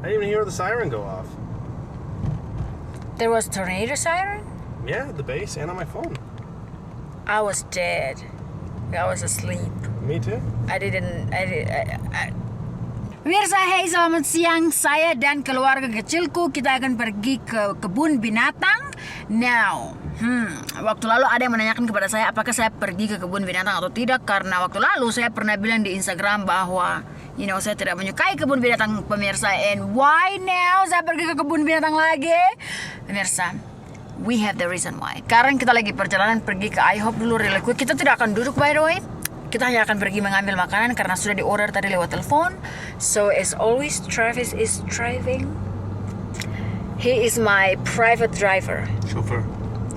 I didn't even hear the siren go off. There was tornado siren? Yeah, at the base and on my phone. I was dead. I was asleep. Me too. Pemirsa, hey, selamat siang. Saya dan keluarga kecilku kita akan pergi ke Kebun Binatang. Now, waktu lalu ada yang menanyakan kepada saya apakah saya pergi ke Kebun Binatang atau tidak, karena waktu lalu saya pernah bilang di Instagram bahwa saya tidak menyukai Kebun Binatang, pemirsa. And why now saya pergi ke Kebun Binatang lagi? Pemirsa, we have the reason why. Sekarang kita lagi perjalanan pergi ke IHOP dulu real quick. Kita tidak akan duduk, by the way. Kita hanya akan pergi mengambil makanan karena sudah di-order tadi lewat telepon. So as always, Travis is driving. He is my private driver. Chauffeur.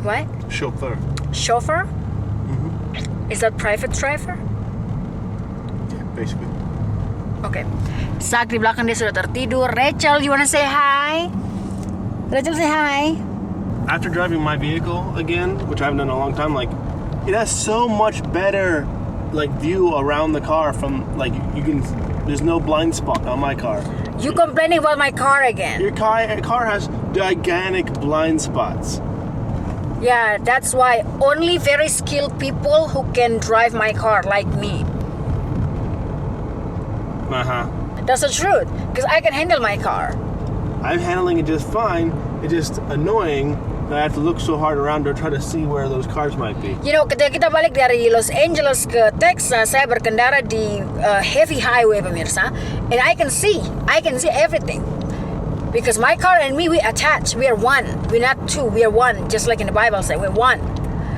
What? Chauffeur. Chauffeur? Is that private driver? Yeah, basically. Okay. Sak di belakang dia sudah tertidur. Rachel, you wanna say hi? Rachel, say hi. After driving my vehicle again, which I haven't done in a long time, like, it has so much better view around the car from there's no blind spot on my car. You complaining about my car again? Your car has gigantic blind spots. Yeah, that's why only very skilled people who can drive my car like me. That's the truth, because I can handle my car. I'm handling it just fine. It's just annoying that I have to look so hard around to try to see where those cars might be. Ketika kita balik dari Los Angeles ke Texas, saya berkendara di heavy highway, pemirsa, and I can see everything. Because my car and me, we attach. We are one. We're not two. We are one. Just like in the Bible says, we're one.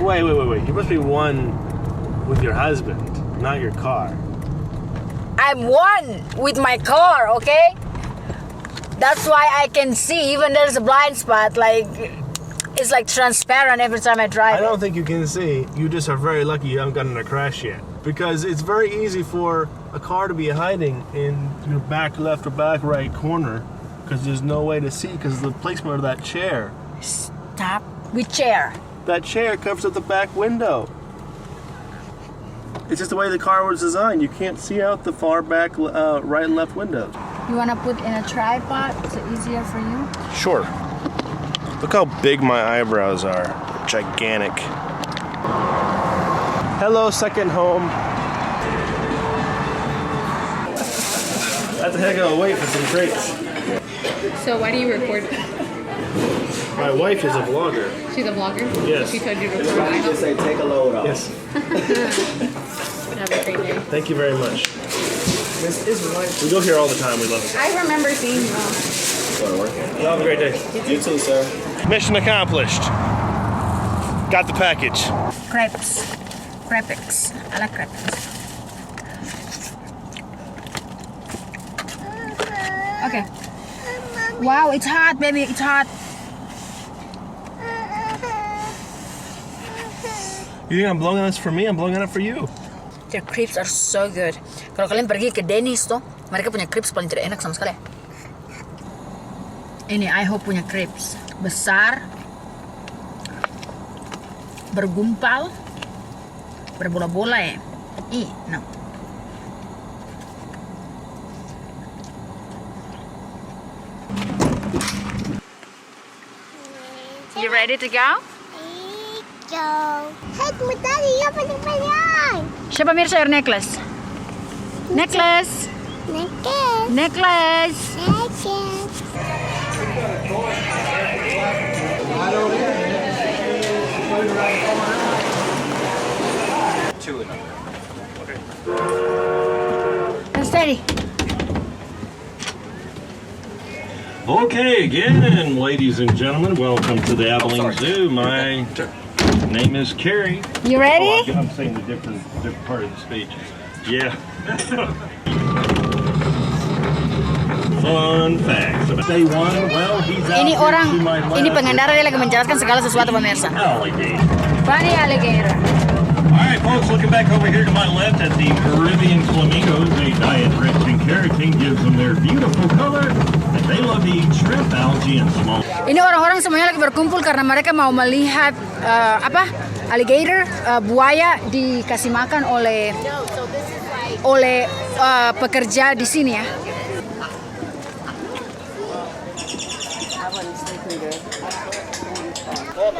Wait. You must be one with your husband, not your car. I'm one with my car, okay? That's why I can see, even there's a blind spot, it's like transparent every time I drive. I don't think you can see. You just are very lucky you haven't gotten in a crash yet. Because it's very easy for a car to be hiding in your back left or back right corner, because there's no way to see because of the placement of that chair. Stop. Which chair? That chair covers up the back window. It's just the way the car was designed. You can't see out the far back right and left windows. You want to put in a tripod so easier for you? Sure. Look how big my eyebrows are. Gigantic. Hello, second home. I have to heck of a wait for some crates. So why do you record? My wife is a vlogger. She's a vlogger? Yes. She told you to record? Just say take a load off. Yes. Have a great day. Thank you very much. This is one. We go here all the time. We love it. I remember seeing you. Go to work. You have a great day. You too, sir. Mission accomplished. Got the package. Crepes. Crepes. I like crepes. Okay. Wow, it's hot, baby. It's hot. You think I'm blowing this for me? I'm blowing it up for you. Their crepes are so good. Kalau kalian pergi ke Denny's tuh, mereka punya crepes paling tidak enak sama sekali. Ini IHOP punya crepes besar, bergumpal, berbola-bola ya. No. You ready to go? Siapa Mirsa your necklace? Necklace. Necklace. Two of them. Steady. Okay, again, ladies and gentlemen, welcome to the Abilene Zoo. My name is Carrie. You ready? Oh, I'm saying the different part of the speech. Yeah. Fun facts. Day one, well, he's out Ini here orang, to my left. ini pengendara dia lagi menjelaskan segala sesuatu pemirsa. Alligator. Bunny alligator. All right, folks, looking back over here to my left at the Peruvian flamingos, a diet rich in keratin gives them their beautiful color. And they love to eat shrimp, algae, and small. Ini orang-orang semuanya lagi berkumpul karena mereka mau melihat alligator, buaya dikasih makan oleh pekerja di sini ya. Welcome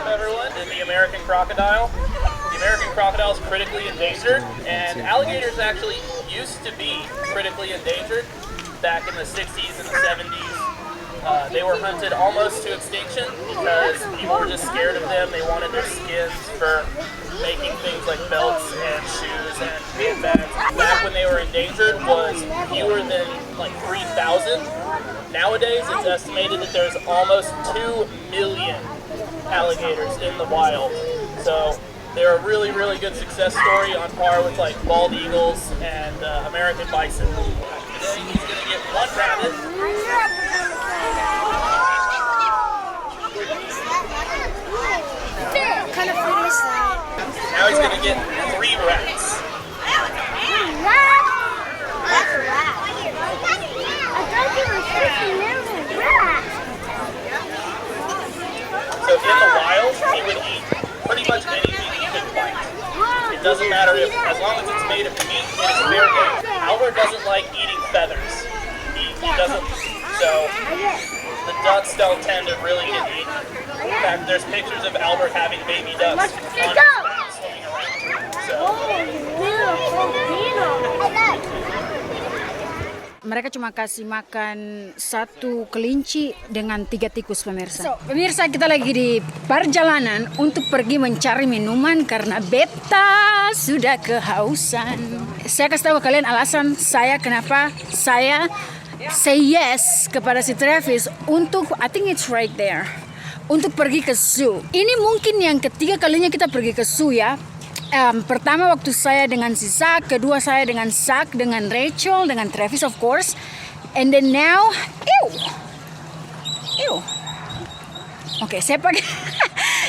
everyone to the American crocodile. The American crocodile is critically endangered, and alligators actually used to be critically endangered back in the 60s and the 70s. They were hunted almost to extinction because people were just scared of them. They wanted their skins for making things like belts and shoes and handbags. Back when they were endangered was fewer than like 3,000. Nowadays, it's estimated that there's almost 2 million alligators in the wild. So they're a really, really good success story on par with like bald eagles and American bison. Today he's going to get one rabbit. Now he's going to get 3 rats. So in the wild, he would eat pretty much anything he could find. It doesn't matter if, as long as it's made of meat, it is fair game. Albert doesn't like eating feathers. He doesn't, so the ducks don't tend to really get eaten. In fact, there's pictures of Albert having baby ducks on his back swimming around. So. Mereka cuma kasih makan 1 kelinci dengan 3 tikus, pemirsa. So, pemirsa, kita lagi di perjalanan untuk pergi mencari minuman karena beta sudah kehausan. Saya kasih tahu kalian alasan saya kenapa saya say yes kepada si Travis untuk, I think it's right there, untuk pergi ke zoo. Ini mungkin yang ketiga kalinya kita pergi ke zoo ya. Pertama waktu saya dengan si Zach, kedua saya dengan Zach, dengan Rachel, dengan Travis of course, and then now, Oke, saya pakai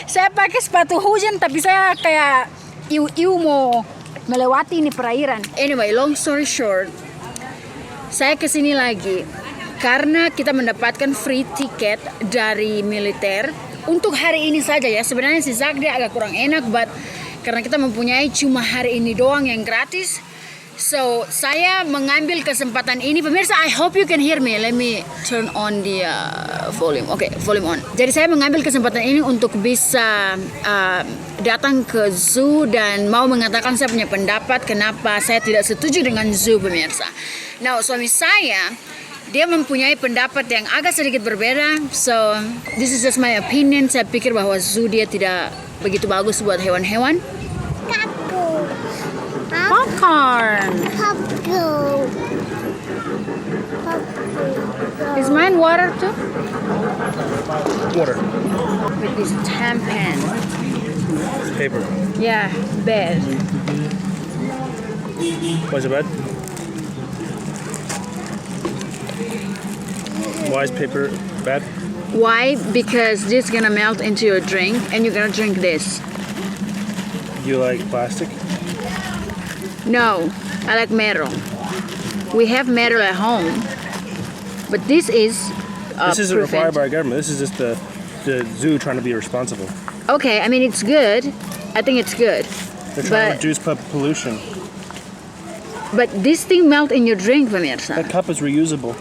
saya pakai sepatu hujan tapi saya kayak iu mau melewati ini perairan. Anyway, long story short, saya kesini lagi karena kita mendapatkan free ticket dari militer untuk hari ini saja ya. Sebenarnya si Zach dia agak kurang enak, but karena kita mempunyai cuma hari ini doang yang gratis, so saya mengambil kesempatan ini. Pemirsa, I hope you can hear me. Let me turn on the volume. Oke, volume on. Jadi saya mengambil kesempatan ini untuk bisa datang ke zoo dan mau mengatakan saya punya pendapat kenapa saya tidak setuju dengan zoo, pemirsa. Nah, suami saya dia mempunyai pendapat yang agak sedikit berbeda. So, this is just my opinion. Saya pikir bahwa zoo dia tidak begitu bagus buat hewan-hewan. Popcorn. Is mine water too? Water. With this tampon. It's paper. Yeah, bad. Why is it bad? Why is paper bad? Why? Because this is gonna melt into your drink and you're gonna drink this. You like plastic? No, I like metal. We have metal at home, but this is This isn't required by our government. This is just the zoo trying to be responsible. Okay, I mean it's good. I think it's good. They're trying to reduce pollution. But this thing melt in your drink, pemirsa. That cup is reusable.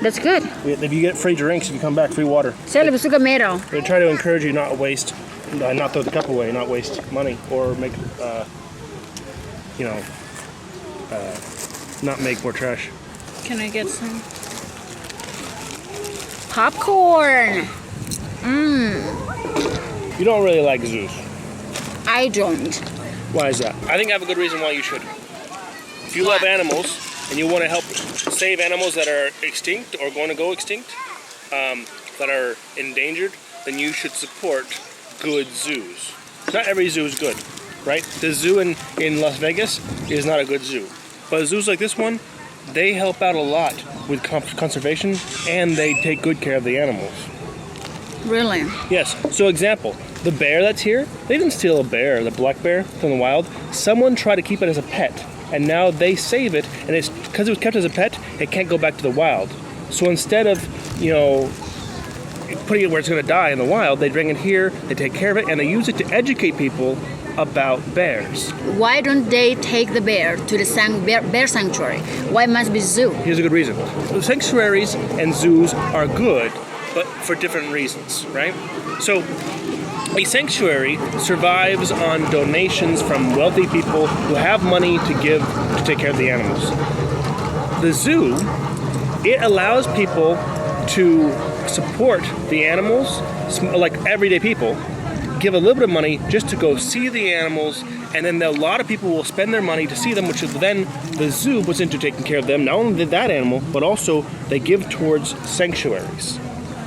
That's good. If you get free drinks, if you come back, free water. Saya lebih suka metal. They try to encourage you not waste, not throw the cup away, not waste money, or make, not make more trash. Can I get some popcorn? You don't really like zoos. I don't. Why is that? I think I have a good reason why you should. If you love animals and you want to help save animals that are extinct or going to go extinct, that are endangered, then you should support good zoos. Not every zoo is good, right? The zoo in Las Vegas is not a good zoo. But zoos like this one, they help out a lot with conservation and they take good care of the animals. Really? Yes. So example, the bear that's here, they didn't steal a bear, the black bear from the wild. Someone tried to keep it as a pet. And now they save it, and it's because it was kept as a pet, it can't go back to the wild. So instead of, putting it where it's going to die in the wild, they bring it here, they take care of it, and they use it to educate people about bears. Why don't they take the bear to the bear sanctuary? Why must be zoo? Here's a good reason. Sanctuaries and zoos are good but for different reasons, right? So a sanctuary survives on donations from wealthy people who have money to give to take care of the animals. The zoo, it allows people to support the animals, like everyday people, give a little bit of money just to go see the animals, and then a lot of people will spend their money to see them, which then the zoo puts into taking care of them, not only that animal, but also they give towards sanctuaries.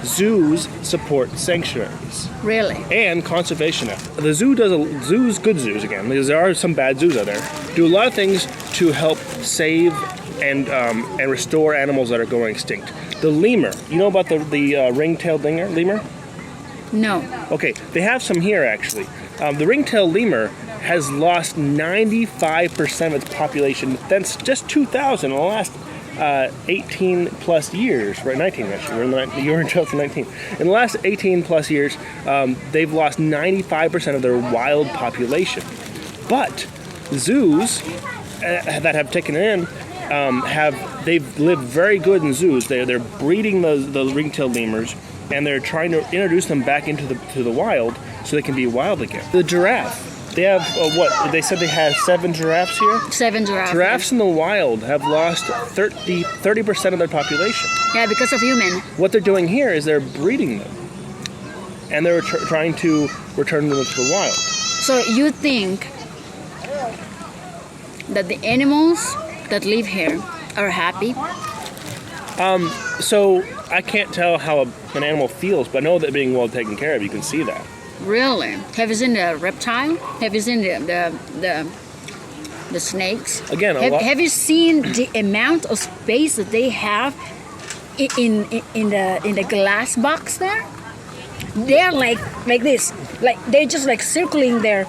Zoos support sanctuaries. Really? And conservation efforts. The zoo good zoos again, because there are some bad zoos out there, do a lot of things to help save and restore animals that are going extinct. The lemur, you know about the ring-tailed lemur? No. Okay, they have some here actually. The ring-tailed lemur has lost 95% of its population since just 2000, in the last 18 plus years, right? 19 actually. You were in 2019. In the last 18 plus years, they've lost 95% of their wild population. But zoos that have taken it in they've lived very good in zoos. They're breeding the ring-tailed lemurs, and they're trying to introduce them back into the wild so they can be wild again. The giraffe. They have, they said they had 7 giraffes here? 7 giraffes. Giraffes in the wild have lost 30% of their population. Yeah, because of human. What they're doing here is they're breeding them. And they're trying to return them to the wild. So you think that the animals that live here are happy? So I can't tell how an animal feels, but I know that being well taken care of, you can see that. Really? Have you seen the reptile? Have you seen the snakes? Again, have you seen the amount of space that they have in the glass box there? They're like this, like they're just like circling their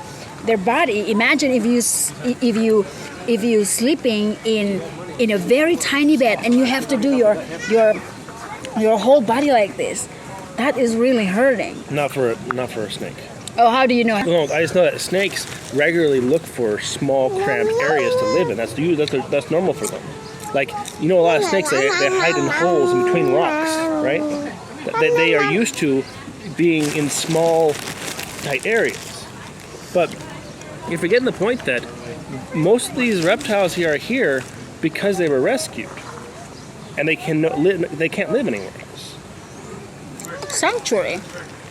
body. Imagine if you sleeping in a very tiny bed and you have to do your whole body like this. That is really hurting. Not for a snake. Oh, how do you know? No, I just know that snakes regularly look for small, cramped areas to live in. That's normal for them. Like, you know, a lot of snakes, they hide in holes in between rocks, right? They are used to being in small, tight areas. But you're forgetting the point that most of these reptiles here are here because they were rescued, and they can't live anywhere else. Sanctuary.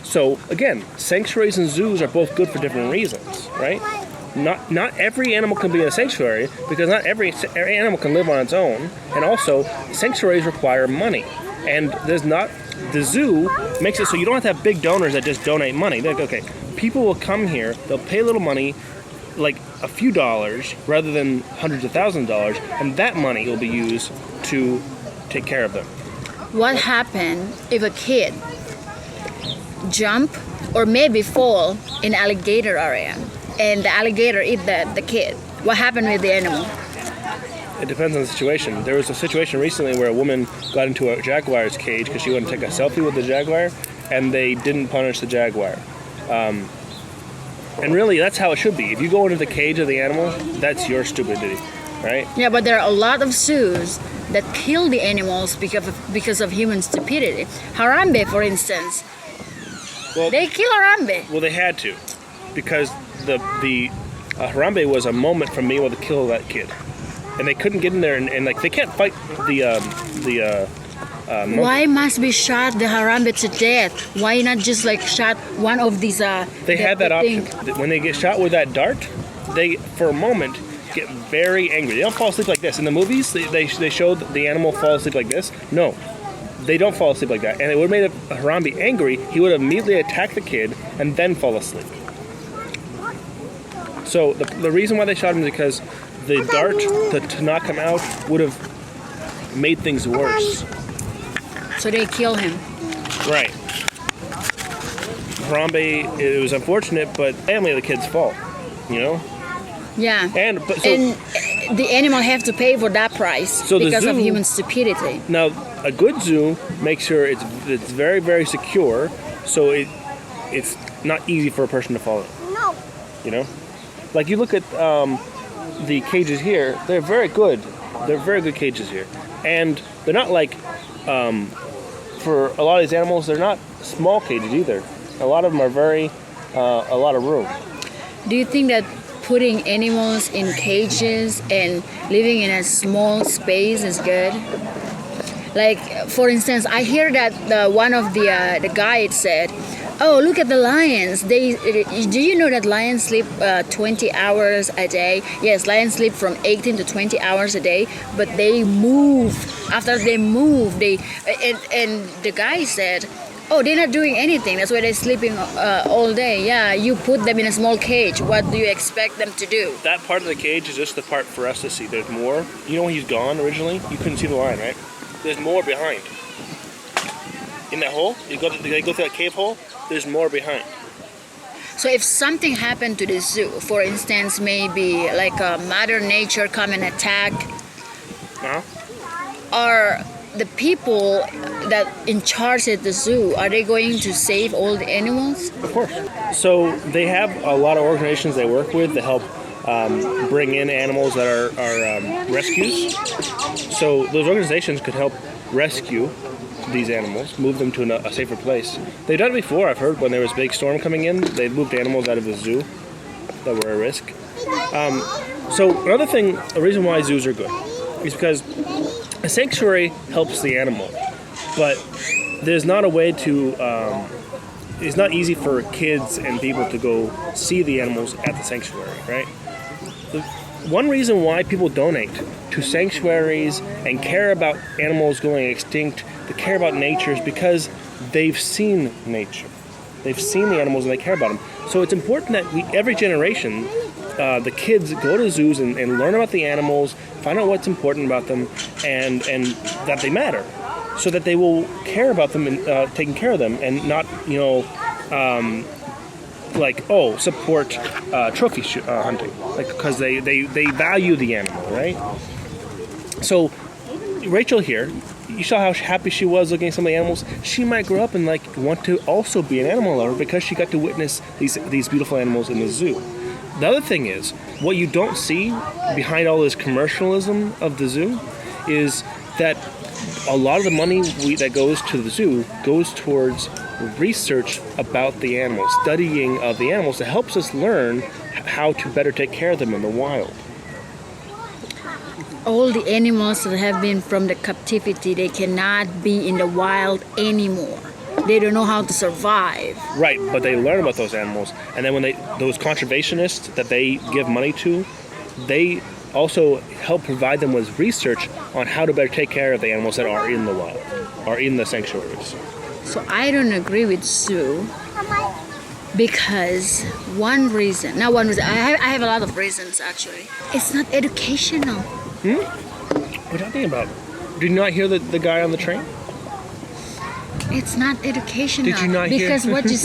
So again, sanctuaries and zoos are both good for different reasons, right? Not every animal can be in a sanctuary because not every animal can live on its own, and also sanctuaries require money, and the zoo makes it so you don't have to have big donors that just donate money. They're like, okay, people will come here, they'll pay a little money, like a few dollars rather than hundreds of thousands of dollars, and that money will be used to take care of them. What happened if a kid jump or maybe fall in alligator area and the alligator eat the kid? What happened with the animal? It depends on the situation. There was a situation recently where a woman got into a jaguar's cage because she wanted to take a selfie with the jaguar, and they didn't punish the jaguar. And really, that's how it should be. If you go into the cage of the animal, that's your stupidity, right? Yeah, but there are a lot of zoos that kill the animals because of human stupidity. Harambe, for instance. Well, they kill Harambe. Well, they had to, because the Harambe was a moment from being able to kill that kid, and they couldn't get in there and like they can't fight the monkey. Why must we shot the Harambe to death? Why not just like shot one of these? They had that option. When they get shot with that dart, they for a moment get very angry. They don't fall asleep like this. In the movies, they showed the animal fall asleep like this. No. They don't fall asleep like that. And it would have made Harambe angry. He would have immediately attacked the kid and then fall asleep. So the reason why they shot him is because the dart to knock him out would have made things worse. So they kill him. Right. Harambe, it was unfortunate, but family of the kid's fault, you know? Yeah. And the animal have to pay for that price because of human stupidity. Now, a good zoo makes sure it's very, very secure, so it's not easy for a person to fall in. No. You know? Like you look at the cages here, they're very good. They're very good cages here. And they're not like for a lot of these animals, they're not small cages either. A lot of them are a lot of room. Do you think that putting animals in cages and living in a small space is good? Like, for instance, I hear that one of the guides said, "Oh, look at the lions. Do you know that lions sleep 20 hours a day? Yes, lions sleep from 18 to 20 hours a day, but they move. After they move, and the guy said, oh, they're not doing anything. That's why they're sleeping all day. Yeah, you put them in a small cage. What do you expect them to do?" That part of the cage is just the part for us to see. There's more. You know when he's gone originally, you couldn't see the lion, right? There's more behind. In that hole, they go through that cave hole, there's more behind. So if something happened to the zoo, for instance, maybe like Mother Nature come and attack, are the people that in charge at the zoo, are they going to save all the animals? Of course. So they have a lot of organizations they work with to help bring in animals that are rescues. So those organizations could help rescue these animals, move them to a safer place. They've done it before, I've heard, when there was a big storm coming in, they moved animals out of the zoo that were at risk. So another thing, a reason why zoos are good is because a sanctuary helps the animal, but there's not a way to, it's not easy for kids and people to go see the animals at the sanctuary, right? One reason why people donate to sanctuaries and care about animals going extinct, to care about nature, is because they've seen nature. They've seen the animals and they care about them. So it's important that every generation, the kids go to zoos and learn about the animals, find out what's important about them, and that they matter, so that they will care about them and taking care of them, and not, support trophy hunting, like, because they value the animal, right? So Rachel here, you saw how happy she was looking at some of the animals. She might grow up and want to also be an animal lover because she got to witness these beautiful animals in the zoo. The other thing is, what you don't see behind all this commercialism of the zoo is that a lot of the money that goes to the zoo goes towards research about the animals, studying of the animals that helps us learn how to better take care of them in the wild. All the animals that have been from the captivity, they cannot be in the wild anymore. They don't know how to survive. Right, but they learn about those animals, and then when those conservationists that they give money to, they also help provide them with research on how to better take care of the animals that are in the wild, or in the sanctuaries. So I don't agree with Sue, because I have a lot of reasons actually. It's not educational. What are you talking about? Did you not hear the guy on the train? It's not educational. Did you not hear? Because what you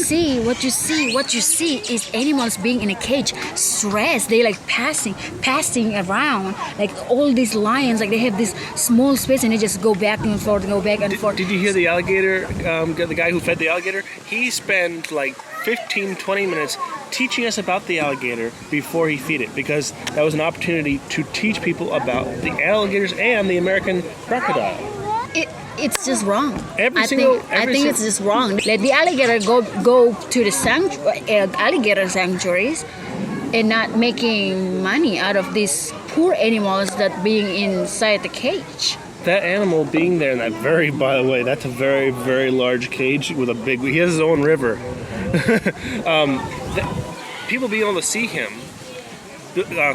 see is animals being in a cage, stressed. They passing around, like all these lions, like they have this small space and they just go back and forth, Did you hear the alligator, the guy who fed the alligator? He spent 15-20 minutes teaching us about the alligator before he feed it, because that was an opportunity to teach people about the alligators and the American crocodile. It's just wrong. I think it's just wrong. Let the alligator go to the alligator sanctuaries and not making money out of these poor animals that being inside the cage. That animal being there, and by the way, that's a very, very large cage with he has his own river. People being able to see him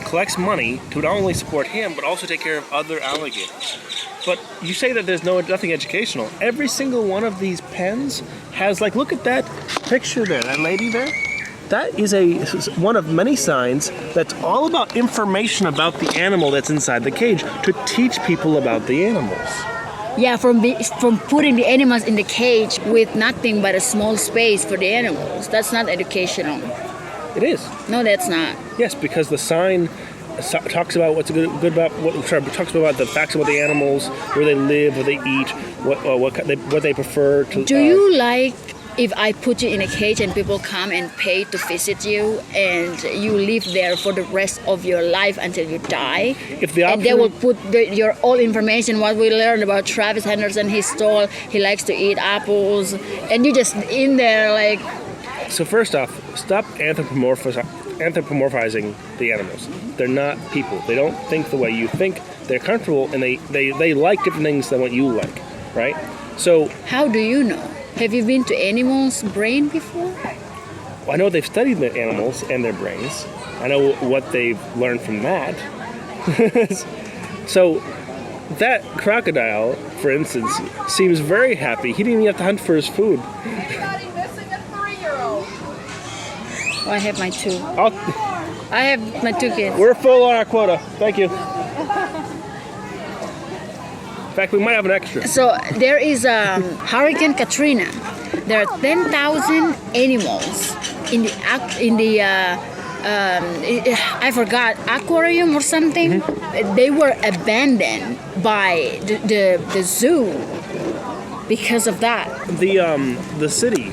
collects money to not only support him, but also take care of other alligators. But you say that there's nothing educational. Every single one of these pens has, look at that picture there, that lady there. That is one of many signs that's all about information about the animal that's inside the cage, to teach people about the animals. Yeah, from putting the animals in the cage with nothing but a small space for the animals. That's not educational. It is. No, that's not. Yes, because the sign talks about what's good about talks about the facts about the animals, where they live, what they eat, what they prefer to. Do you like if I put you in a cage and people come and pay to visit you and you live there for the rest of your life until you die, If the and they option- will put your all information, what we learned about Travis Henderson, his stall, he likes to eat apples, and you just in there like, So first off, stop anthropomorphizing the animals. They're not people. They don't think the way you think. They're comfortable and they like different things than what you like, right? So how do you know? Have you been to animals' brain before? I know they've studied the animals and their brains. I know what they've learned from that. So that crocodile, for instance, seems very happy. He didn't even have to hunt for his food. Oh, I have my two. I'll, I have my two kids. we're full on our quota. Thank you. In fact, we might have an extra. So there is Hurricane Katrina. There are 10,000 animals in the I forgot, aquarium or something. They were abandoned by the zoo because of that. The city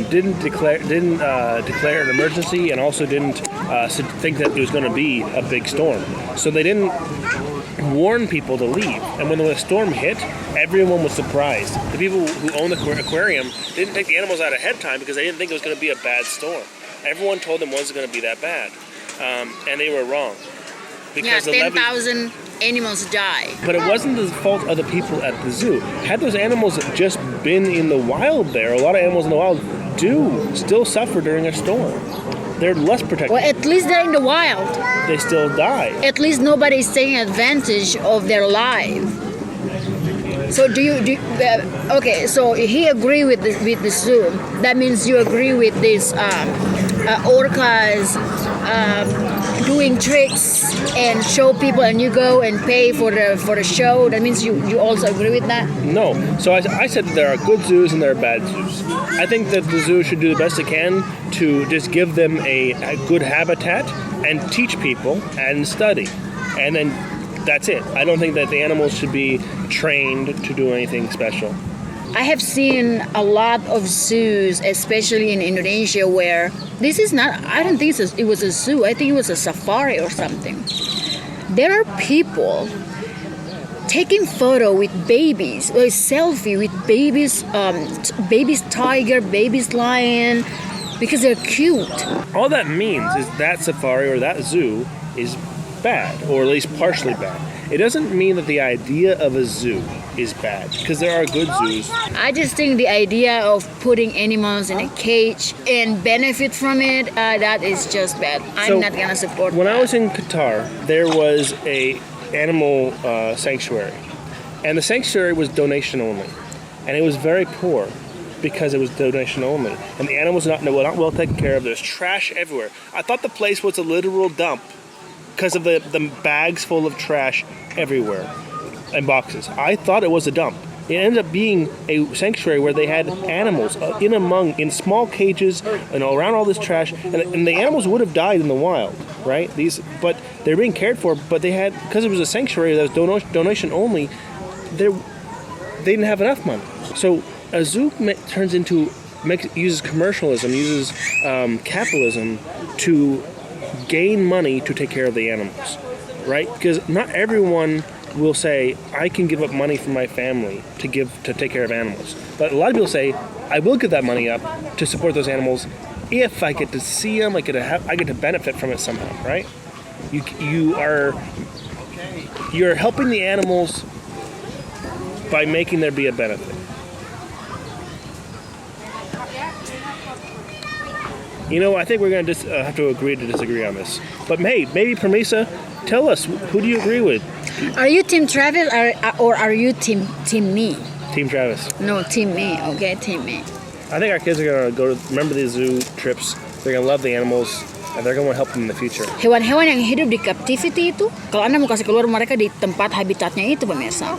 didn't declare an emergency, and also didn't think that it was going to be a big storm. So they didn't warn people to leave. And when the storm hit, everyone was surprised. The people who own the aquarium didn't take the animals out ahead of time because they didn't think it was going to be a bad storm. Everyone told them it wasn't going to be that bad, and they were wrong. Yeah, Because the levee- 10,000 animals die. But it wasn't the fault of the people at the zoo. Had those animals just been in the wild there, a lot of animals in the wild do still suffer during a storm. They're less protected. Well, at least they're in the wild. They still die. At least nobody is taking advantage of their life. So okay, so he agree with the zoo. That means you agree with this orcas doing tricks and show people, and you go and pay for the show. That means you also agree with that? No. So I said that there are good zoos and there are bad zoos. I think that the zoo should do the best it can to just give them a good habitat and teach people and study. And then that's it. I don't think that the animals should be trained to do anything special. I have seen a lot of zoos, especially in Indonesia, where this is not, I don't think it was a zoo, I think it was a safari or something. There are people taking photo with babies, or a selfie with babies, baby's tiger, baby's lion, because they're cute. All that means is that safari or that zoo is bad, or at least partially bad. It doesn't mean that the idea of a zoo is bad, because there are good zoos. I just think the idea of putting animals in a cage and benefit from it, that is just bad. I'm not gonna support When that. I was in Qatar, there was a animal sanctuary, and the sanctuary was donation only, and it was very poor because it was donation only, and the animals were not well taken care of. There's trash everywhere. I thought the place was a literal dump because of the bags full of trash everywhere and boxes. I thought it was a dump. It ended up being a sanctuary where they had animals in small cages and around all this trash, and the animals would have died in the wild, right? But they're being cared for. But they had, because it was a sanctuary that was donation only, they didn't have enough money. So a zoo uses commercialism, uses capitalism to gain money to take care of the animals, right? Because not everyone will say, I can give up money from my family to take care of animals. But a lot of people say, I will give that money up to support those animals if I get to see them, I get to benefit from it somehow, right? You're helping the animals by making there be a benefit. You know, I think we're going to have to agree to disagree on this. But hey, maybe Permisa, tell us, who do you agree with? Are you Team Travis or are you Team me? Team Travis. No, Team me. Okay, Team me. I think our kids are going to remember these zoo trips. They're going to love the animals, and they're going to help them in the future. Hewan-hewan yang hidup di captivity itu, kalau Anda mau kasih keluar mereka di tempat habitatnya itu, pemirsa,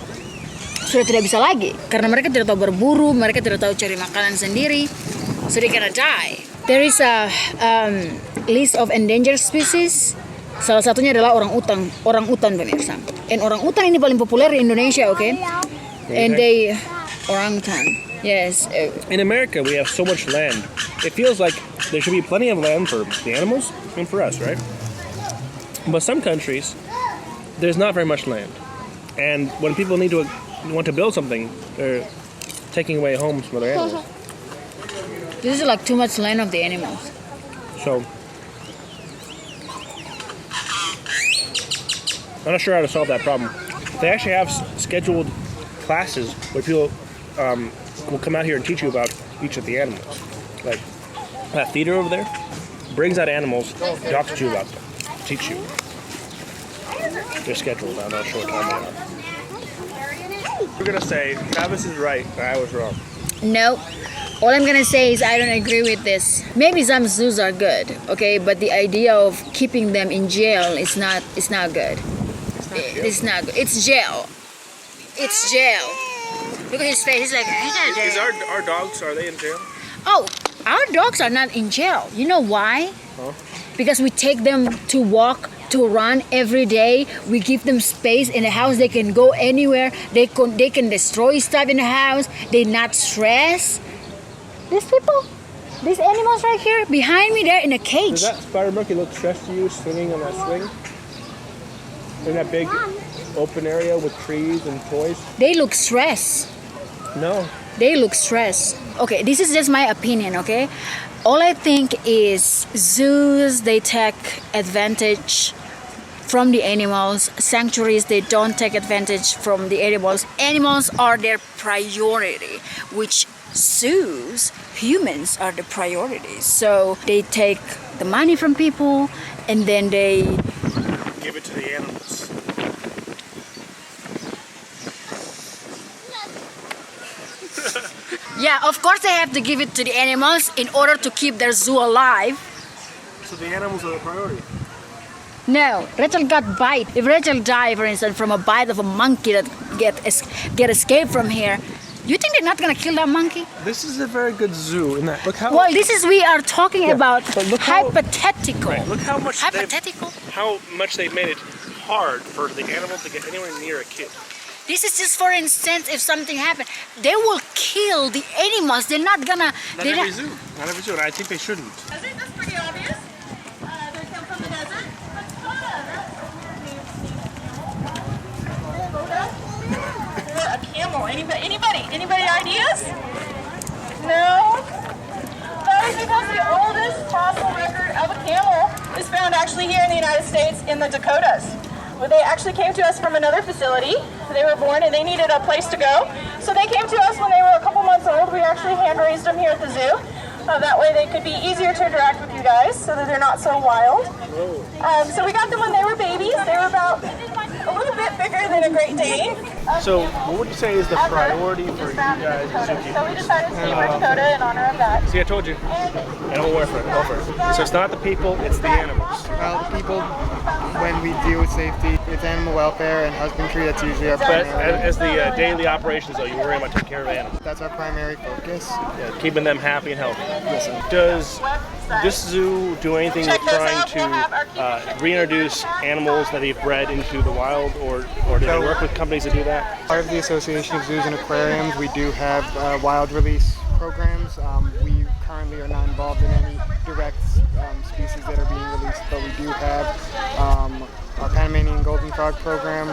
sudah tidak bisa lagi. Karena mereka tidak tahu berburu, mereka tidak tahu cari makanan sendiri. So they're gonna die. There is a list of endangered species. Salah satunya adalah orang utan pemirsa. And orang utan ini paling populer di Indonesia, okay? And Orangutan. Yes. In America, we have so much land. It feels like there should be plenty of land for the animals and for us, right? But some countries, there's not very much land. And when people want to build something, they're taking away homes for their animals. This is like too much land of the animals. So, I'm not sure how to solve that problem. They actually have scheduled classes where people will come out here and teach you about each of the animals. Like that theater over there brings out animals, talks to you about them, teach you. They're scheduled. I'm not sure what time they are. We're gonna say Travis is right, and I was wrong. No. All I'm gonna say is I don't agree with this. Maybe some zoos are good, okay, but the idea of keeping them in jail is not good. It's not good. It's jail. It's jail. Look at his face. He's like, Is our dogs, are they in jail? oh, our dogs are not in jail. You know why? Huh? Because we take them to walk, to run every day. We give them space in the house. They can go anywhere. They can destroy stuff in the house. They're not stressed. These people, these animals right here behind me, they're in a cage. Does that spider monkey look stressed to you, swinging on that swing? In that big open area with trees and toys? They look stressed. No. They look stressed. Okay, this is just my opinion, okay? All I think is zoos, they take advantage from the animals. Sanctuaries, they don't take advantage from the animals. Animals are their priority, which zoos, humans are the priorities. So they take the money from people and then they Give it to the animals. yeah, of course they have to give it to the animals in order to keep their zoo alive. So the animals are the priority. No, Rachel got bite. If Rachel died, for instance, from a bite of a monkey that get escaped from here, you think they're not gonna kill that monkey? This is a very good zoo. In that, look how. Well, we are talking about but look how- hypothetical. Right, look how much Hypothetical. how much they've made it hard for the animal to get anywhere near a kid. This is just for instance, if something happened, they will kill the animals. They're not gonna. Not every zoo. Not every zoo, and I think they shouldn't. I think that's pretty obvious. They come from the desert. A camel. Anybody ideas? No? That is because the oldest fossil record of a camel is found actually here in the United States in the Dakotas. Well, they actually came to us from another facility. They were born and they needed a place to go. So they came to us when they were a couple months old. We actually hand raised them here at the zoo. That way they could be easier to interact with you guys so that they're not so wild. So we got them when they were babies. They were about a little bit bigger than a Great Dane. So, what would you say is the priority for you guys as zookeepers? So we decided to name our Dakota in honor of that. See, I told you. I don't work for it. Go for it. So it's not the people, it's the animals. Well, the people, when we deal with safety, it's animal welfare and husbandry. That's usually our But primary. as the daily operations, though, you worry about taking care of animals. That's our primary focus. Yeah, keeping them happy and healthy. Yes, sir. Does this zoo do anything with trying to reintroduce animals that they've bred into the wild, or do they work with companies to do that? Part of the Association of Zoos and Aquariums, we do have wild release programs. We currently are not involved in any direct species that are being released, but we do have our Panamanian golden frog program.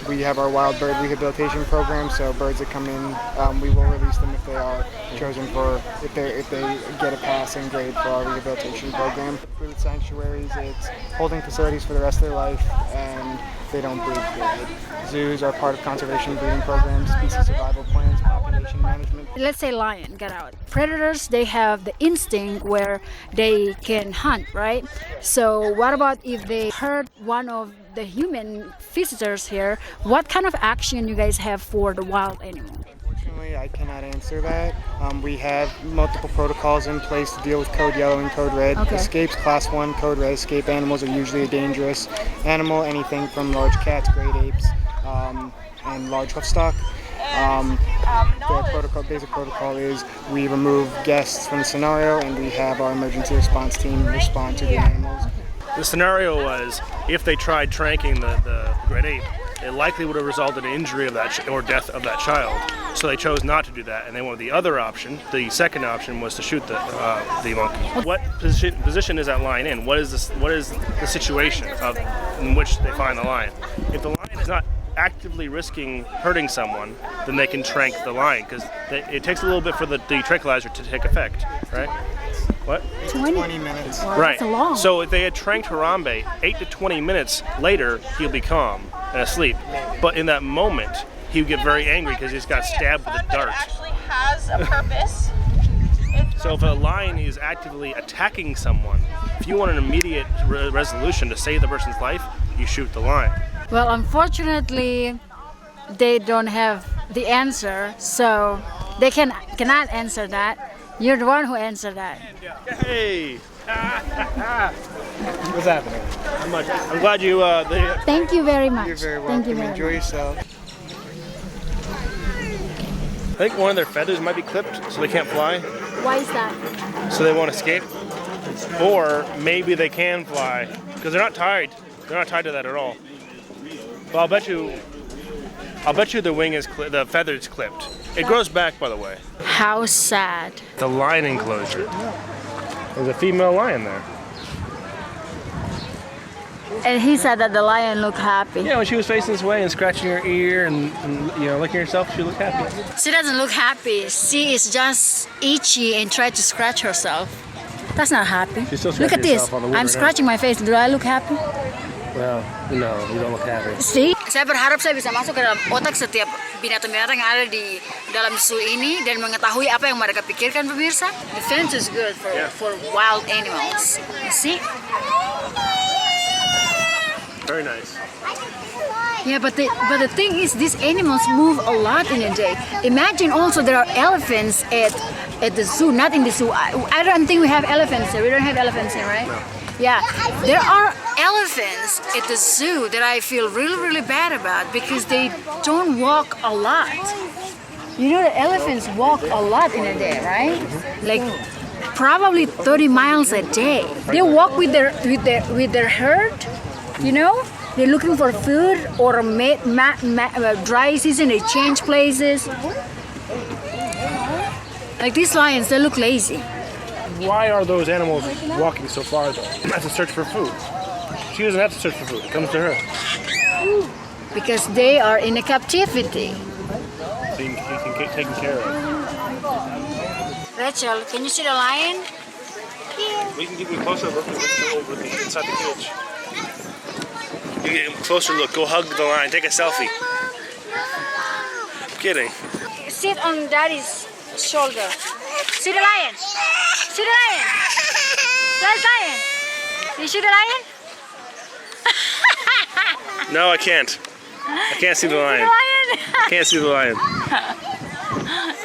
We have our wild bird rehabilitation program, so birds that come in, we will release them if they are chosen for, if they get a passing grade for our rehabilitation program. Food sanctuaries, it's holding facilities for the rest of their life, and they don't breed period. Zoos are part of conservation breeding programs, species survival plans, population management. Let's say lion, get out. Predators, they have the instinct where they can hunt, right? So what about if they hurt one of the human visitors here? What kind of action you guys have for the wild animal? Unfortunately, I cannot answer that. We have multiple protocols in place to deal with Code Yellow and Code Red. Okay. Escapes, Class 1, Code Red. Escape animals are usually a dangerous animal, anything from large cats, great apes, and large hoofstock. The basic protocol is we remove guests from the scenario, and we have our emergency response team respond to the animals. The scenario was if they tried tranking the great ape, it likely would have resulted in injury of that or death of that child. So they chose not to do that, and they wanted the other option. The second option was to shoot the monkey. What position is that lion in? What is the situation in which they find the lion? If the lion is not actively risking hurting someone, then they can trank the lion, because it takes a little bit for the tranquilizer to take effect, right? What? 20 minutes. Right. That's long. So if they had tranked Harambe, 8 to 20 minutes later, he'll be calm and asleep. But in that moment, he would get very angry because he's got stabbed with a dart. It actually has a purpose. So if a lion is actively attacking someone, if you want an immediate resolution to save the person's life, you shoot the lion. Well, unfortunately, they don't have the answer, so they cannot answer that. You're the one who answered that. Hey! What's happening? I'm glad you. Thank you very much. You're very Thank you welcome. very Enjoy much. yourself. I think one of their feathers might be clipped, so they can't fly. Why is that? So they won't escape. Or maybe they can fly, because they're not tied. They're not tied to that at all. But I'll bet you the wing is the feather is clipped. It grows back, by the way. How sad. The lion enclosure. There's a female lion there. And he said that the lion looked happy. Yeah, when she was facing this way and scratching her ear and licking herself, she looked happy. She doesn't look happy. She is just itchy and tried to scratch herself. That's not happy. She's still Look scratching at this. herself on the wood I'm right now. scratching my face. Do I look happy? Well, no, you don't look happy. See? Saya berharap saya bisa masuk ke dalam otak setiap binatang-binatang yang ada di dalam zoo ini dan mengetahui apa yang mereka pikirkan, pemirsa. The fence is good for wild animals. You see? Very nice. Yeah, but the thing is, these animals move a lot in a day. Imagine also there are elephants at the zoo, not in the zoo. I don't think we have elephants here. We don't have elephants here, right? No. Yeah, there are elephants at the zoo that I feel really, really bad about because they don't walk a lot. You know that elephants walk a lot in a day, right? Like probably 30 miles a day. They walk with their herd, you know? They're looking for food or dry season, they change places. Like these lions, they look lazy. Why are those animals walking so far though? They have to search for food. She doesn't have to search for food. It comes to her. Because they are in a captivity. So you can get taken care of. Rachel, can you see the lion? We can give you a closer look over inside the cage. You get a closer look. Go hug the lion. Take a selfie. I'm kidding. Sit on daddy's shoulder. See the lion? See the lion? There's lion. You see the lion? No, I can't. I can't see the lion. I can't see the lion.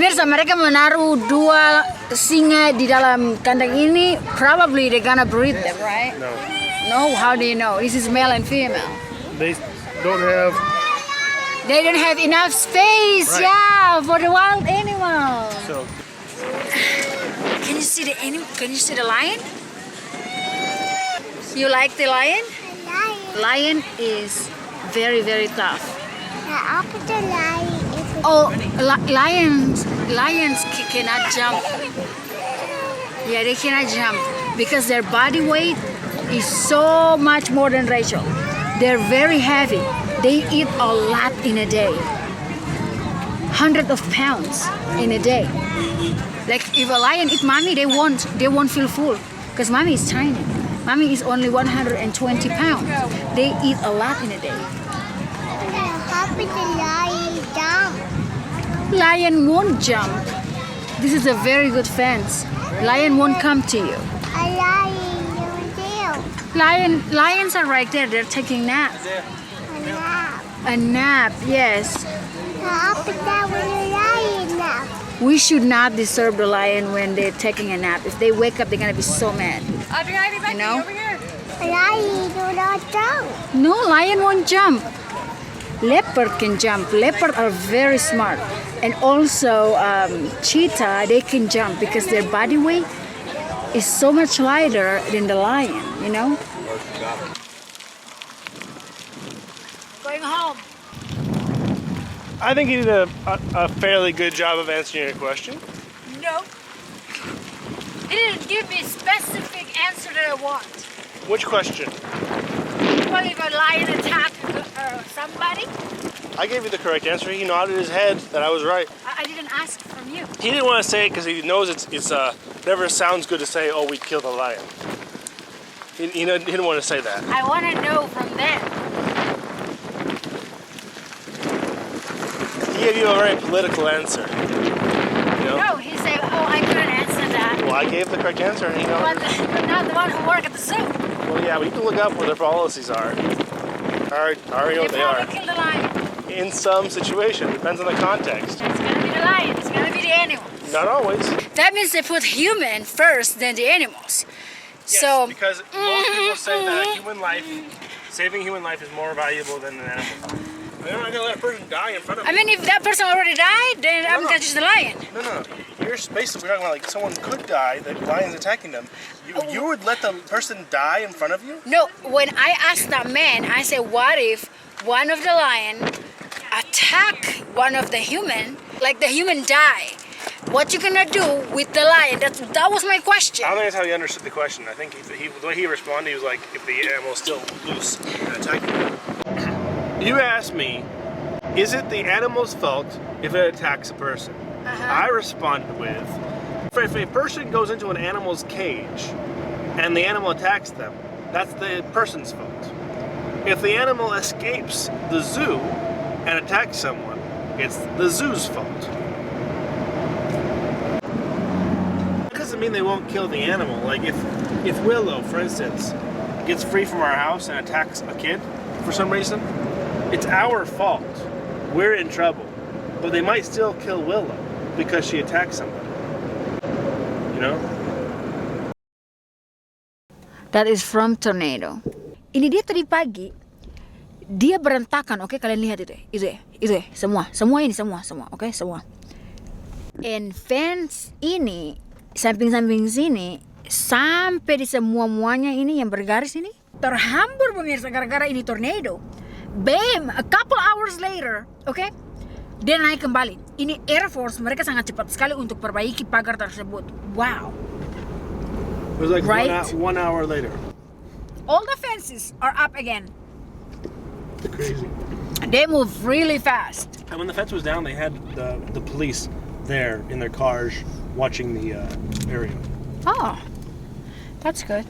Mirsa, mereka menaruh dua singa di dalam kandang ini. Probably they're gonna breed them, right? No. No? How do you know? This is male and female. They don't have. They don't have enough space, Right. yeah, for the wild animals. So. Can you see the Can you see the lion? You like the lion? Lion is very, very tough. Oh, lions cannot jump. Yeah, they cannot jump because their body weight is so much more than Rachel. They're very heavy. They eat a lot in a day. Hundreds of pounds in a day. Like if a lion eat mommy, they won't feel full because mommy is tiny. Mommy is only 120 pounds. They eat a lot in a day. Lion won't jump. This is a very good fence. Lion won't come to you. Lions are right there. They're taking naps. A nap, yes. We should not disturb the lion when they're taking a nap. If they wake up, they're gonna be so mad. You know? No, lion won't jump. Leopard can jump. Leopard are very smart. And also cheetah, they can jump because their body weight is so much lighter than the lion, you know? Going home. I think he did a fairly good job of answering your question. No. He didn't give me a specific answer that I want. Which question? Well, if a lion attacked somebody, I gave you the correct answer. He nodded his head that I was right. I didn't ask from you. He didn't want to say it because he knows it's never sounds good to say, oh, we killed a lion. He didn't want to say that. I want to know from them. He gave you a very political answer. You know? No, he said, oh, I couldn't answer that. Well, I gave the correct answer and he nodded. But not the one who work at the zoo. Well, yeah, but you can look up what their policies are. I already know what they are. They kill the lion. In some situation, depends on the context. It's gonna be the lion. It's gonna be the animal. Not always. That means they put human first, then the animals. Yes, So because most people say that saving human life is more valuable than an animal. They're not gonna let a person die in front of I mean, if that person already died, then I'm gonna choose the lion. No. You're basically talking about like someone could die, the lion's attacking them. You would let the person die in front of you? No, when I asked that man, I said, what if one of the lion attack one of the human, like the human die? What you gonna do with the lion? That was my question. I don't think that's how he understood the question. I think the way he responded, he was like, if the animal is still loose and attacking you. You asked me, is it the animal's fault if it attacks a person? I responded with, if a person goes into an animal's cage and the animal attacks them, that's the person's fault. If the animal escapes the zoo and attacks someone, it's the zoo's fault. That doesn't mean they won't kill the animal. Like if Willow, for instance, gets free from our house and attacks a kid for some reason, it's our fault. We're in trouble. But they might still kill Willow because she attacked somebody. You know? That is from Tornado. Ini dia tadi pagi, dia berantakan, oke? Kalian lihat itu ya, semua ini, oke? Semua. And fence ini, samping-samping sini, sampai di semua-muanya ini yang bergaris ini, terhambur pemirsa gara-gara ini tornado. Bam! A couple hours later, oke? Dia naik kembali. Ini Air Force, mereka sangat cepat sekali untuk perbaiki pagar tersebut. Wow. It was like Right? 1 hour later. All the fences are up again. Crazy. They move really fast. And when the fence was down, they had the police there in their cars watching the area. Oh, that's good.